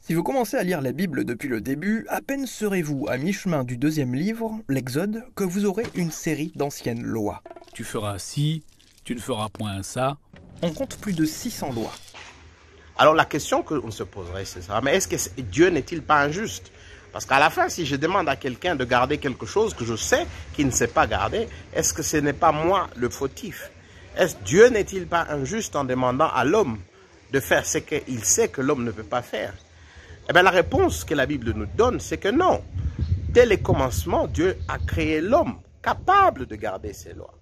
Si vous commencez à lire la Bible depuis le début, à peine serez-vous à mi-chemin du deuxième livre, l'Exode, que vous aurez une série d'anciennes lois. Tu feras ci, tu ne feras point ça. On compte plus de 600 lois. Alors la question qu'on se poserait, c'est ça. Mais est-ce que Dieu n'est-il pas injuste? Parce qu'à la fin, si je demande à quelqu'un de garder quelque chose que je sais qu'il ne sait pas garder, est-ce que ce n'est pas moi le fautif? Dieu n'est-il pas injuste en demandant à l'homme de faire ce qu'il sait que l'homme ne peut pas faire? Eh bien, la réponse que la Bible nous donne, c'est que non. Dès les commencements, Dieu a créé l'homme capable de garder ses lois.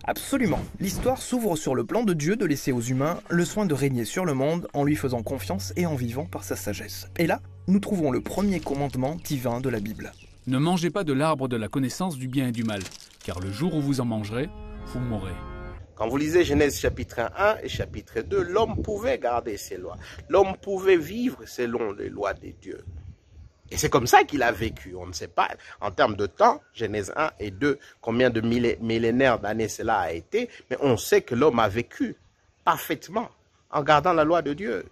Absolument. L'histoire s'ouvre sur le plan de Dieu de laisser aux humains le soin de régner sur le monde en lui faisant confiance et en vivant par sa sagesse. Et là, nous trouvons le premier commandement divin de la Bible. Ne mangez pas de l'arbre de la connaissance du bien et du mal, car le jour où vous en mangerez, vous mourrez. Quand vous lisez Genèse chapitre 1 et chapitre 2, l'homme pouvait garder ses lois. L'homme pouvait vivre selon les lois de Dieu. Et c'est comme ça qu'il a vécu. On ne sait pas, en termes de temps, Genèse 1 et 2, combien de millénaires d'années cela a été, mais on sait que l'homme a vécu parfaitement en gardant la loi de Dieu.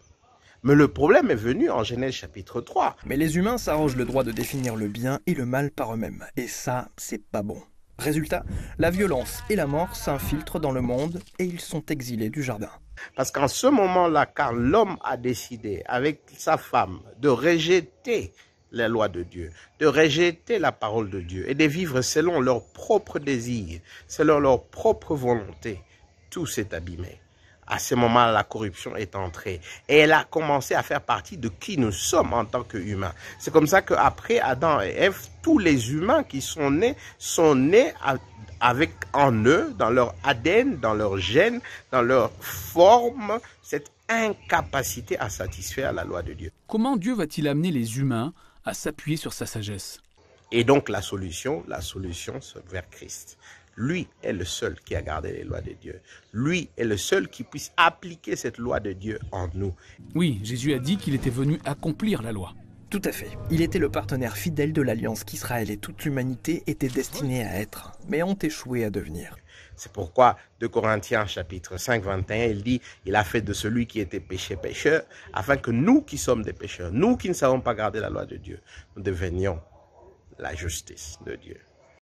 Mais le problème est venu en Genèse chapitre 3. Mais les humains s'arrogent le droit de définir le bien et le mal par eux-mêmes. Et ça, c'est pas bon. Résultat, la violence et la mort s'infiltrent dans le monde et ils sont exilés du jardin. Parce qu'en ce moment-là, quand l'homme a décidé avec sa femme de rejeter les lois de Dieu, de rejeter la parole de Dieu et de vivre selon leurs propres désirs, selon leur propre volonté, tout s'est abîmé. À ce moment-là, la corruption est entrée et elle a commencé à faire partie de qui nous sommes en tant qu'humains. C'est comme ça qu'après Adam et Ève, tous les humains qui sont nés avec en eux, dans leur ADN, dans leur gène, dans leur forme, cette incapacité à satisfaire la loi de Dieu. Comment Dieu va-t-il amener les humains à s'appuyer sur sa sagesse? Et donc la solution, c'est vers Christ. Lui est le seul qui a gardé les lois de Dieu. Lui est le seul qui puisse appliquer cette loi de Dieu en nous. Oui, Jésus a dit qu'il était venu accomplir la loi. Tout à fait. Il était le partenaire fidèle de l'alliance qu'Israël et toute l'humanité étaient destinés à être, mais ont échoué à devenir. C'est pourquoi 2 Corinthiens chapitre 5, 21, il dit, il a fait de celui qui était péché pécheur, afin que nous qui sommes des pécheurs, nous qui ne savons pas garder la loi de Dieu, nous devenions la justice de Dieu.